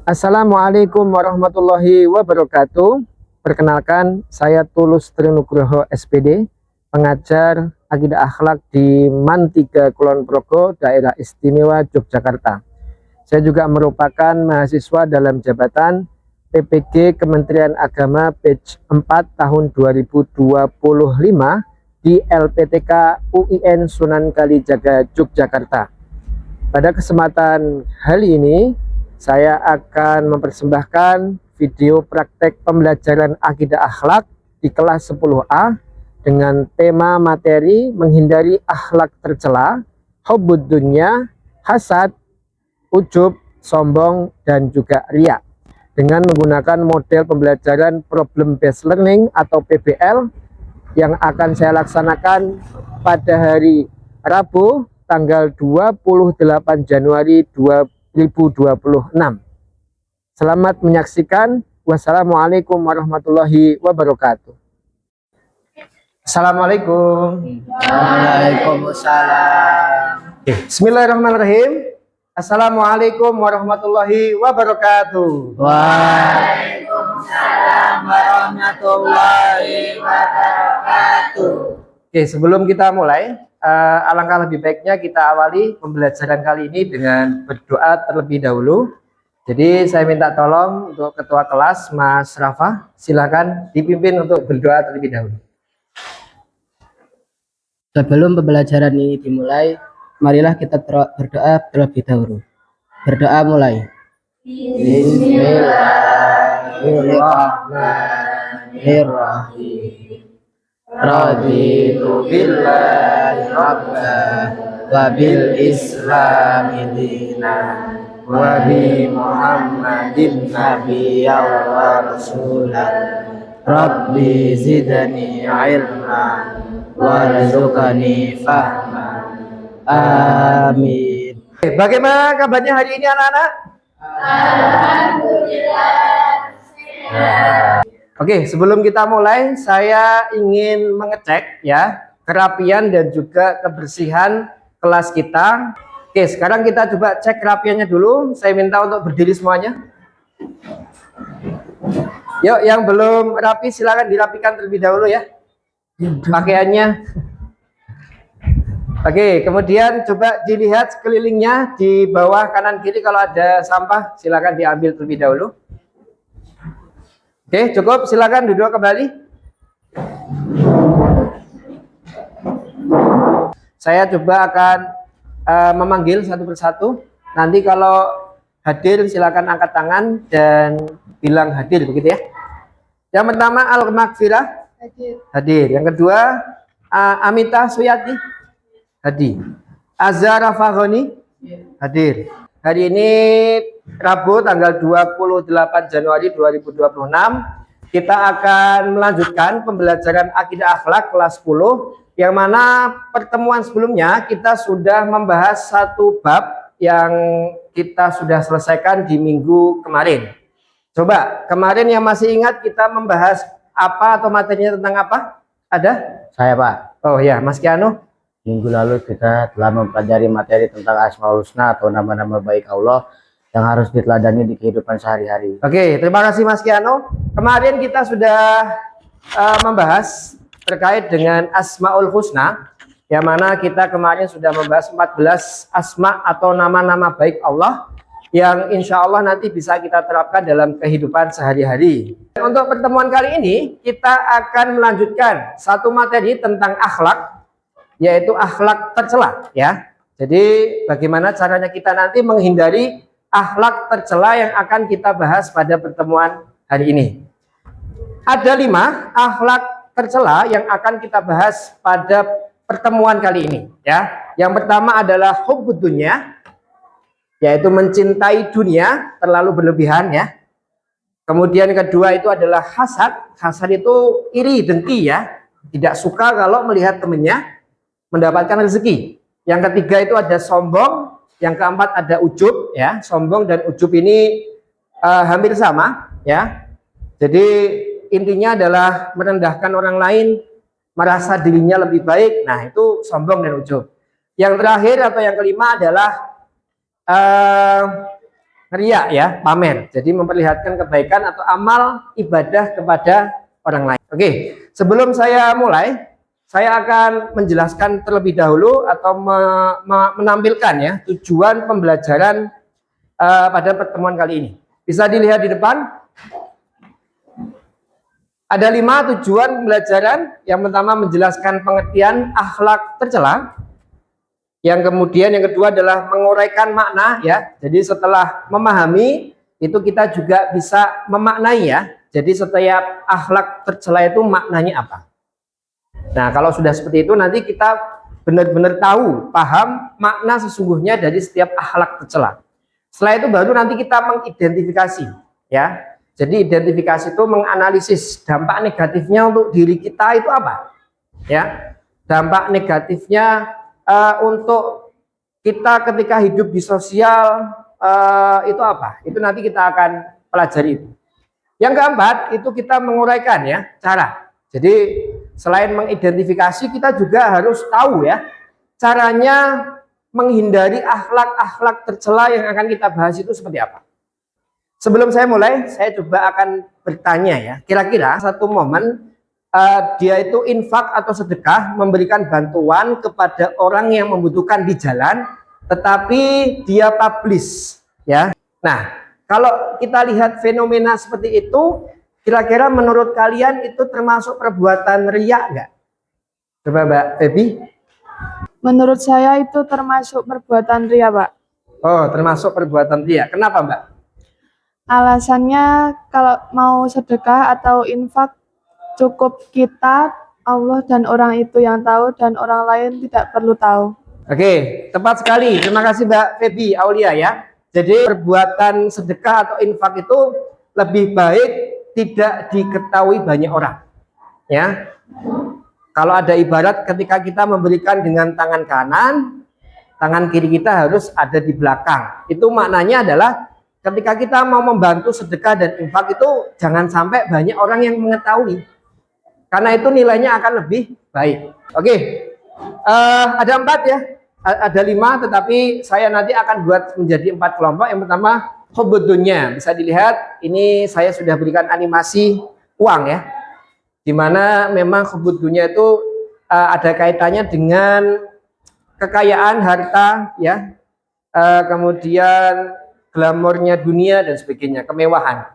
Assalamualaikum warahmatullahi wabarakatuh. Perkenalkan, saya Tulus Trinugroho SPD, pengajar Akidah Akhlak di MAN 3 Kulon Progo, Daerah Istimewa Yogyakarta. Saya juga merupakan mahasiswa dalam jabatan PPG Kementerian Agama batch 4 tahun 2025 di LPTK UIN Sunan Kalijaga, Yogyakarta. Pada kesempatan kali ini, saya akan mempersembahkan video praktek pembelajaran akidah akhlak di kelas 10A dengan tema materi menghindari akhlak tercela, hubbud dunya, hasad, ujub, sombong, dan juga riya. Dengan menggunakan model pembelajaran problem based learning atau PBL yang akan saya laksanakan pada hari Rabu tanggal 28 Januari 2026. Selamat menyaksikan. Wassalamualaikum warahmatullahi wabarakatuh. Assalamualaikum. Waalaikumsalam. Bismillahirrahmanirrahim. Assalamualaikum warahmatullahi wabarakatuh. Waalaikumsalam warahmatullahi wabarakatuh. Sebelum kita mulai, alangkah lebih baiknya kita awali pembelajaran kali ini dengan berdoa terlebih dahulu. Jadi saya minta tolong untuk ketua kelas Mas Rafa, silakan dipimpin untuk berdoa terlebih dahulu. Sebelum pembelajaran ini dimulai, marilah kita berdoa terlebih dahulu. Berdoa mulai. Bismillahirrahmanirrahim. Raditu billahi rabba wa bil islami dinan wa bi muhammadin nabiyya wa rasulah. Rabbi zidni ilma warzuqni fahma. Amin. Bagaimana kabarnya hari ini anak-anak? Alhamdulillah. Oke, sebelum kita mulai, saya ingin mengecek ya kerapian dan juga kebersihan kelas kita. Oke, sekarang kita coba cek kerapiannya dulu. Saya minta untuk berdiri semuanya. Yuk, yang belum rapi silakan dirapikan terlebih dahulu ya pakaiannya. Oke, kemudian coba dilihat sekelilingnya di bawah kanan kiri, kalau ada sampah silakan diambil terlebih dahulu. Oke, cukup, silakan duduk kembali. Saya coba akan memanggil satu persatu. Nanti kalau hadir silakan angkat tangan dan bilang hadir, begitu ya. Yang pertama Al-Maghfirah hadir. Yang kedua Amita Suyati hadir. Azhara Faghoni hadir. Hari ini Rabu tanggal 28 Januari 2026, kita akan melanjutkan pembelajaran akidah akhlak kelas 10, yang mana pertemuan sebelumnya kita sudah membahas satu bab yang kita sudah selesaikan di minggu kemarin. Coba kemarin yang masih ingat kita membahas apa atau materinya tentang apa? Ada? Saya Pak. Oh ya, Mas Kiano. Minggu lalu kita telah mempelajari materi tentang Asmaul Husna atau nama-nama baik Allah yang harus diteladani di kehidupan sehari-hari. Oke, terima kasih Mas Kiano. Kemarin kita sudah membahas terkait dengan Asmaul Husna, yang mana kita kemarin sudah membahas 14 asma atau nama-nama baik Allah yang insya Allah nanti bisa kita terapkan dalam kehidupan sehari-hari. Untuk pertemuan kali ini kita akan melanjutkan satu materi tentang akhlak, yaitu akhlak tercela ya. Jadi bagaimana caranya kita nanti menghindari akhlak tercela yang akan kita bahas pada pertemuan hari ini. Ada 5 akhlak tercela yang akan kita bahas pada pertemuan kali ini ya. Yang pertama adalah hubbud dunya, yaitu mencintai dunia terlalu berlebihan ya. Kemudian kedua itu adalah hasad. Hasad itu iri, dengki ya. Tidak suka kalau melihat temannya mendapatkan rezeki. Yang ketiga itu ada sombong. Yang keempat ada ujub ya. Sombong dan ujub ini hampir sama ya. Jadi intinya adalah merendahkan orang lain, merasa dirinya lebih baik. Nah, itu sombong dan ujub. Yang terakhir atau yang kelima adalah riya ya, pamer. Jadi memperlihatkan kebaikan atau amal ibadah kepada orang lain. Oke, sebelum saya mulai, saya akan menjelaskan terlebih dahulu atau menampilkan ya tujuan pembelajaran pada pertemuan kali ini. Bisa dilihat di depan. Ada 5 tujuan pembelajaran. Yang pertama menjelaskan pengertian akhlak tercela. Yang kemudian yang kedua adalah menguraikan makna ya. Jadi setelah memahami itu kita juga bisa memaknai ya. Jadi setiap akhlak tercela itu maknanya apa. Nah, kalau sudah seperti itu nanti kita benar-benar tahu, paham makna sesungguhnya dari setiap akhlak tercela. Setelah itu baru nanti kita mengidentifikasi ya. Jadi identifikasi itu menganalisis dampak negatifnya untuk diri kita itu apa? Ya. Dampak negatifnya untuk kita ketika hidup di sosial itu apa? Itu nanti kita akan pelajari itu. Yang keempat itu kita menguraikan ya cara. Jadi selain mengidentifikasi kita juga harus tahu ya caranya menghindari akhlak-akhlak tercela yang akan kita bahas itu seperti apa. Sebelum saya mulai, saya coba akan bertanya ya, kira-kira satu momen dia itu infak atau sedekah memberikan bantuan kepada orang yang membutuhkan di jalan, tetapi dia publish ya. Nah, kalau kita lihat fenomena seperti itu, kira-kira menurut kalian itu termasuk perbuatan riya nggak? Coba Mbak Febi. Menurut saya itu termasuk perbuatan riya, Pak. Oh, termasuk perbuatan riya. Kenapa Mbak? Alasannya kalau mau sedekah atau infak cukup kita, Allah dan orang itu yang tahu dan orang lain tidak perlu tahu. Oke, tepat sekali. Terima kasih Mbak Febi Aulia ya. Jadi perbuatan sedekah atau infak itu lebih baik tidak diketahui banyak orang. Ya. Kalau ada ibarat ketika kita memberikan dengan tangan kanan, tangan kiri kita harus ada di belakang. Itu maknanya adalah ketika kita mau membantu sedekah dan infak itu jangan sampai banyak orang yang mengetahui. Karena itu nilainya akan lebih baik. Oke, ada 4 ya. Ada 5 tetapi saya nanti akan buat menjadi 4 kelompok. Yang pertama hubbud dunya. Bisa dilihat ini saya sudah berikan animasi uang ya. Dimana memang hubbud dunya itu ada kaitannya dengan kekayaan harta ya. Kemudian glamornya dunia dan sebagainya, kemewahan.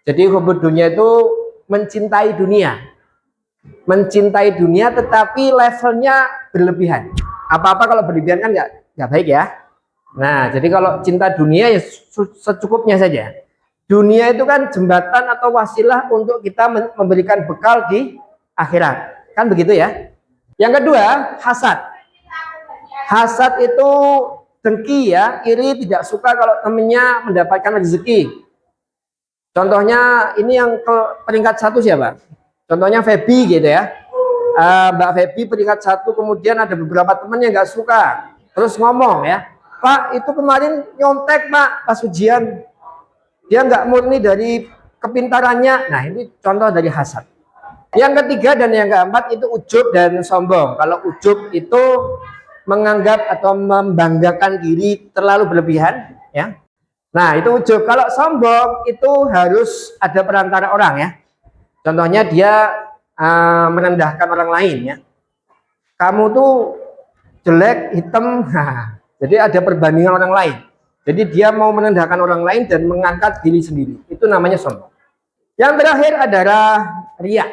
Jadi hubbud dunya itu mencintai dunia. Mencintai dunia tetapi levelnya berlebihan. Apa-apa kalau berlebihan kan nggak baik ya. Nah, jadi kalau cinta dunia ya secukupnya saja. Dunia itu kan jembatan atau wasilah untuk kita memberikan bekal di akhirat. Kan begitu ya. Yang kedua, hasad. Hasad itu dengki ya, iri, tidak suka kalau temennya mendapatkan rezeki. Contohnya ini yang ke peringkat 1 siapa? Contohnya Febi gitu ya. Mbak Febi peringkat 1, kemudian ada beberapa teman yang nggak suka. Terus ngomong ya, Pak itu kemarin nyontek Pak pas ujian. Dia nggak murni dari kepintarannya. Nah ini contoh dari hasad. Yang ketiga dan yang keempat itu ujub dan sombong. Kalau ujub itu menganggap atau membanggakan diri terlalu berlebihan ya. Nah itu ujub. Kalau sombong itu harus ada perantara orang ya. Contohnya dia merendahkan orang lain ya. Kamu tuh jelek, hitam, jadi ada perbandingan orang lain. Jadi dia mau merendahkan orang lain dan mengangkat diri sendiri. Itu namanya sombong. Yang terakhir adalah riya.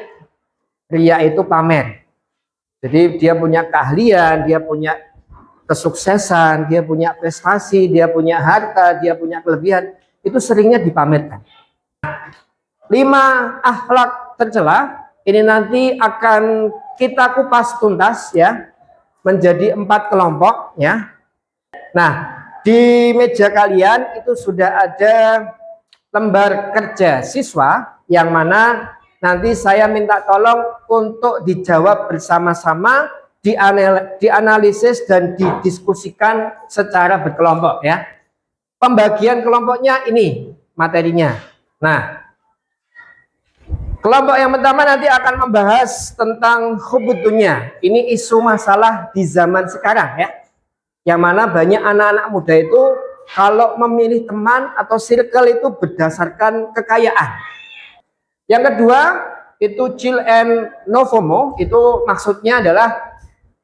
Riya itu pamer. Jadi dia punya keahlian, dia punya kesuksesan, dia punya prestasi, dia punya harta, dia punya kelebihan. Itu seringnya dipamerkan. 5 akhlak tercela ini nanti akan kita kupas tuntas ya menjadi 4 kelompok ya. Nah, di meja kalian itu sudah ada lembar kerja siswa yang mana nanti saya minta tolong untuk dijawab bersama-sama, dianalisis dan didiskusikan secara berkelompok ya. Pembagian kelompoknya ini materinya. Nah, kelompok yang pertama nanti akan membahas tentang hubbud dunya. Ini isu masalah di zaman sekarang ya. Yang mana banyak anak-anak muda itu kalau memilih teman atau circle itu berdasarkan kekayaan. Yang kedua, itu chill and no FOMO, itu maksudnya adalah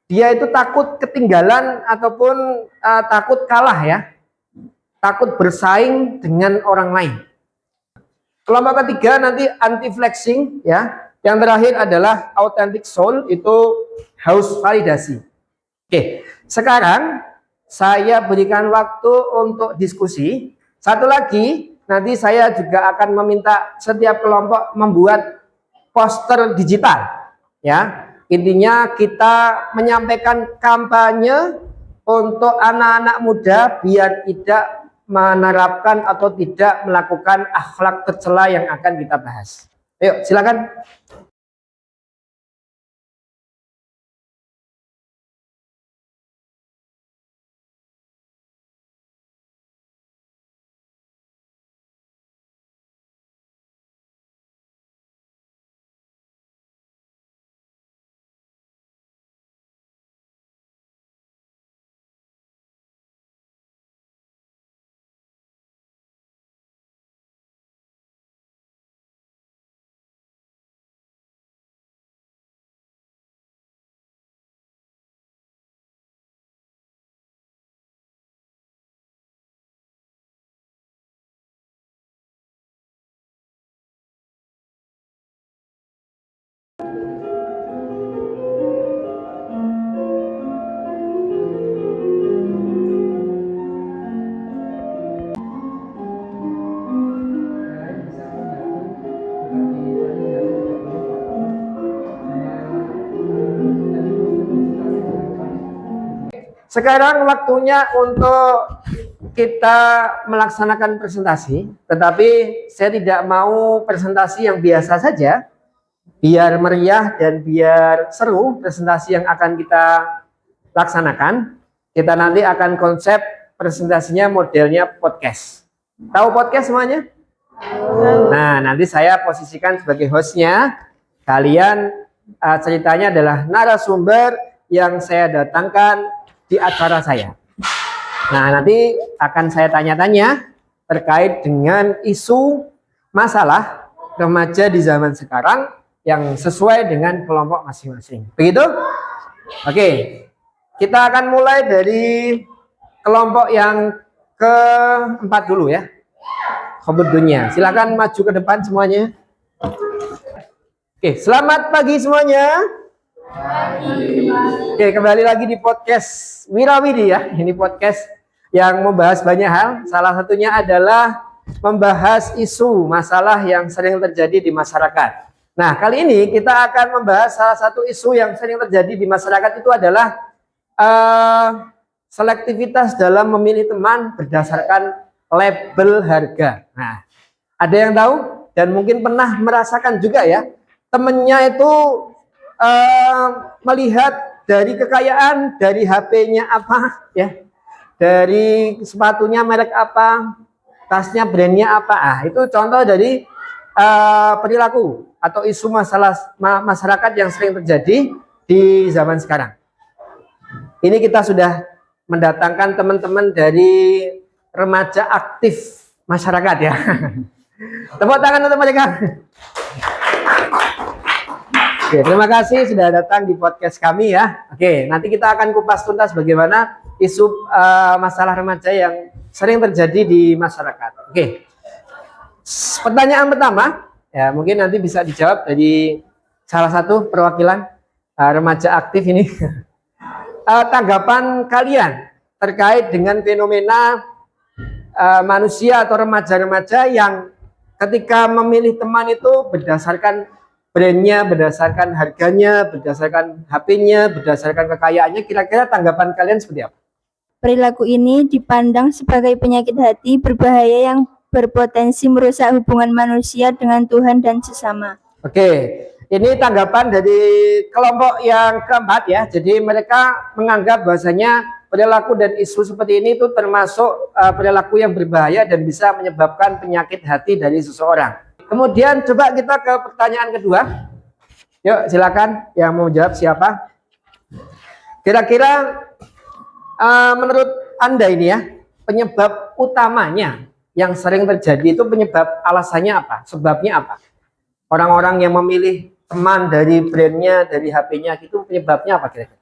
dia itu takut ketinggalan ataupun takut kalah ya. Takut bersaing dengan orang lain. Kelompok ketiga nanti anti flexing ya. Yang terakhir adalah authentic soul, itu haus validasi. Oke, sekarang saya berikan waktu untuk diskusi. Satu lagi, nanti saya juga akan meminta setiap kelompok membuat poster digital. Ya, intinya kita menyampaikan kampanye untuk anak-anak muda biar tidak menerapkan atau tidak melakukan akhlak tercela yang akan kita bahas. Ayo, silakan. Sekarang waktunya untuk kita melaksanakan presentasi, tetapi saya tidak mau presentasi yang biasa saja, biar meriah dan biar seru presentasi yang akan kita laksanakan. Kita nanti akan konsep presentasinya modelnya podcast. Tahu podcast semuanya? Nah, nanti saya posisikan sebagai hostnya. Kalian ceritanya adalah narasumber yang saya datangkan di acara saya. Nah, nanti akan saya tanya-tanya terkait dengan isu masalah remaja di zaman sekarang yang sesuai dengan kelompok masing-masing. Begitu? Oke, kita akan mulai dari kelompok yang keempat dulu ya. Khobut dunia. Silakan maju ke depan semuanya. Oke, selamat pagi semuanya. Oke, kembali lagi di podcast Wirawidi ya. Ini podcast yang membahas banyak hal. Salah satunya adalah membahas isu masalah yang sering terjadi di masyarakat. Nah, kali ini kita akan membahas salah satu isu yang sering terjadi di masyarakat itu adalah selektivitas dalam memilih teman berdasarkan label harga. Nah, ada yang tahu dan mungkin pernah merasakan juga ya, temennya itu melihat dari kekayaan, dari HP-nya apa ya, dari sepatunya merek apa, tasnya brandnya apa. Itu contoh dari perilaku atau isu masalah masyarakat yang sering terjadi di zaman sekarang. Ini kita sudah mendatangkan teman-teman dari remaja aktif masyarakat ya. Tepuk tangan untuk mereka. Oke, terima kasih sudah datang di podcast kami ya. Oke, nanti kita akan kupas tuntas bagaimana isu masalah remaja yang sering terjadi di masyarakat. Oke, pertanyaan pertama ya, mungkin nanti bisa dijawab dari salah satu perwakilan remaja aktif ini. Tanggapan kalian terkait dengan fenomena manusia atau remaja-remaja yang ketika memilih teman itu berdasarkan brandnya, berdasarkan harganya, berdasarkan HP-nya, berdasarkan kekayaannya. Kira-kira tanggapan kalian seperti apa? Perilaku ini dipandang sebagai penyakit hati berbahaya yang berpotensi merusak hubungan manusia dengan Tuhan dan sesama. Oke, ini tanggapan dari kelompok yang keempat ya. Jadi mereka menganggap bahwasanya perilaku dan isu seperti ini itu termasuk perilaku yang berbahaya dan bisa menyebabkan penyakit hati dari seseorang. Kemudian coba kita ke pertanyaan kedua. Yuk silakan yang mau jawab siapa? Kira-kira menurut Anda ini ya, penyebab utamanya yang sering terjadi itu penyebab alasannya apa? Sebabnya apa? Orang-orang yang memilih teman dari brandnya, dari HP-nya gitu, penyebabnya apa kira-kira?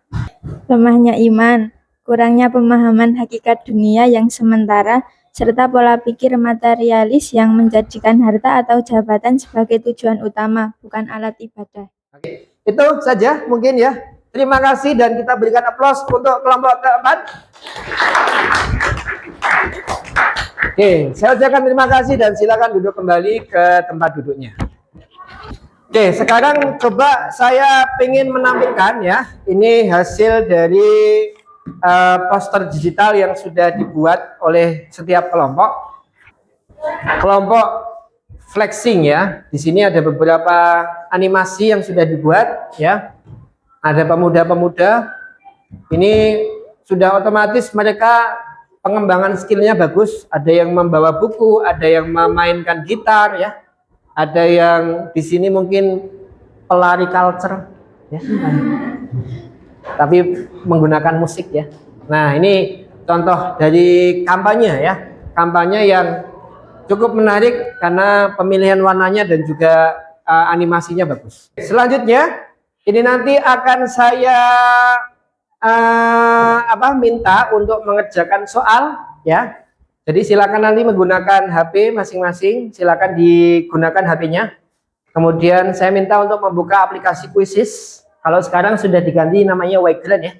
Lemahnya iman, kurangnya pemahaman hakikat dunia yang sementara, serta pola pikir materialis yang menjadikan harta atau jabatan sebagai tujuan utama, bukan alat ibadah. Itu saja mungkin ya. Terima kasih dan kita berikan aplaus untuk kelompok keempat. Oke, saya ucapkan terima kasih dan silakan duduk kembali ke tempat duduknya. Oke, sekarang coba saya ingin menampilkan ya, ini hasil dari poster digital yang sudah dibuat oleh setiap kelompok. Kelompok flexing ya. Di sini ada beberapa animasi yang sudah dibuat ya. Ada pemuda-pemuda. Ini sudah otomatis mereka pengembangan skillnya bagus. Ada yang membawa buku, ada yang memainkan gitar ya. Ada yang di sini mungkin pelari culture ya. Tapi menggunakan musik ya. Nah, ini contoh dari kampanye ya. Kampanye yang cukup menarik karena pemilihan warnanya dan juga animasinya bagus. Selanjutnya, ini nanti akan saya minta untuk mengerjakan soal ya. Jadi silakan nanti menggunakan HP masing-masing, silakan digunakan HP-nya. Kemudian saya minta untuk membuka aplikasi Quizzes. Kalau sekarang sudah diganti namanya Wakelet ya.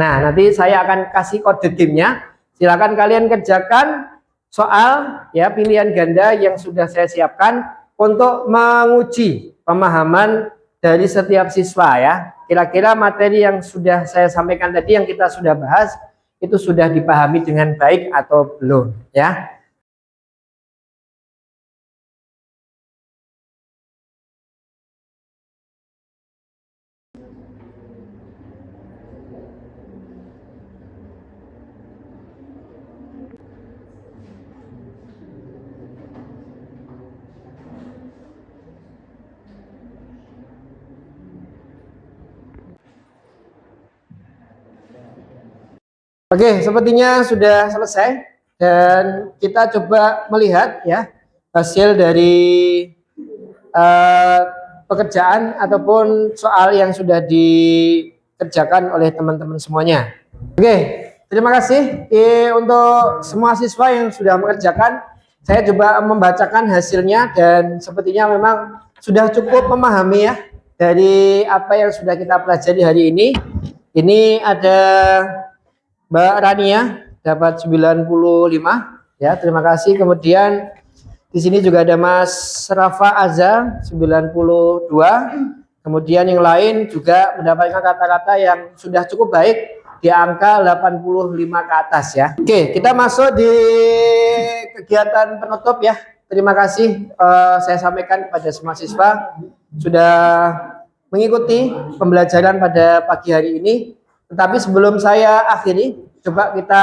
Nah, nanti saya akan kasih kode gamenya. Silakan kalian kerjakan soal ya pilihan ganda yang sudah saya siapkan untuk menguji pemahaman dari setiap siswa ya. Kira-kira materi yang sudah saya sampaikan tadi yang kita sudah bahas itu sudah dipahami dengan baik atau belum ya. Oke, sepertinya sudah selesai dan kita coba melihat ya hasil dari pekerjaan ataupun soal yang sudah dikerjakan oleh teman-teman semuanya. Oke, terima kasih untuk semua siswa yang sudah mengerjakan. Saya coba membacakan hasilnya dan sepertinya memang sudah cukup memahami ya dari apa yang sudah kita pelajari hari ini. Ini ada Mbak Rania dapat 95 ya, terima kasih. Kemudian di sini juga ada Mas Rafa Azza 92. Kemudian yang lain juga mendapatkan kata-kata yang sudah cukup baik di angka 85 ke atas ya. Oke, kita masuk di kegiatan penutup ya. Terima kasih saya sampaikan kepada semua siswa sudah mengikuti pembelajaran pada pagi hari ini. Tetapi sebelum saya akhiri, coba kita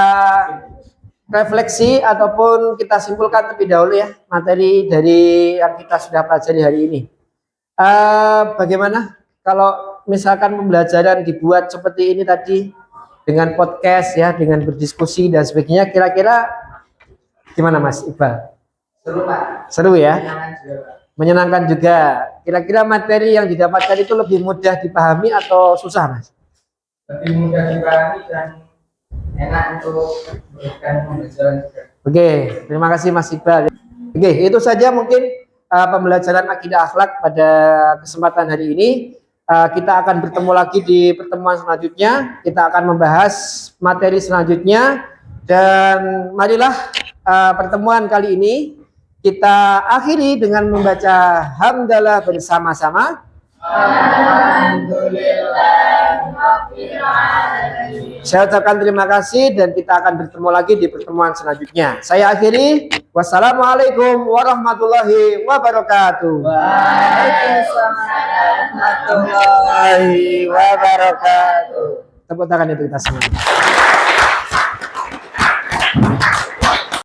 refleksi ataupun kita simpulkan terlebih dahulu ya materi dari yang kita sudah pelajari hari ini. Bagaimana kalau misalkan pembelajaran dibuat seperti ini tadi dengan podcast ya, dengan berdiskusi dan sebagainya, kira-kira gimana Mas Iqbal? Seru Pak. Seru ya? Menyenangkan juga. Kira-kira materi yang didapatkan itu lebih mudah dipahami atau susah Mas? Lebih mudah dipahami dan enak untuk memberikan pembelajaran juga. Oke, terima kasih Mas Iqbal. Oke, itu saja mungkin pembelajaran akidah akhlak pada kesempatan hari ini. Kita akan bertemu lagi di pertemuan selanjutnya. Kita akan membahas materi selanjutnya dan marilah pertemuan kali ini kita akhiri dengan membaca hamdalah bersama-sama. Saya ucapkan terima kasih dan kita akan bertemu lagi di pertemuan selanjutnya. Saya akhiri. Wassalamualaikum warahmatullahi wabarakatuh. Waalaikumsalam warahmatullahi wabarakatuh. Tepuk tangan itu kita semua.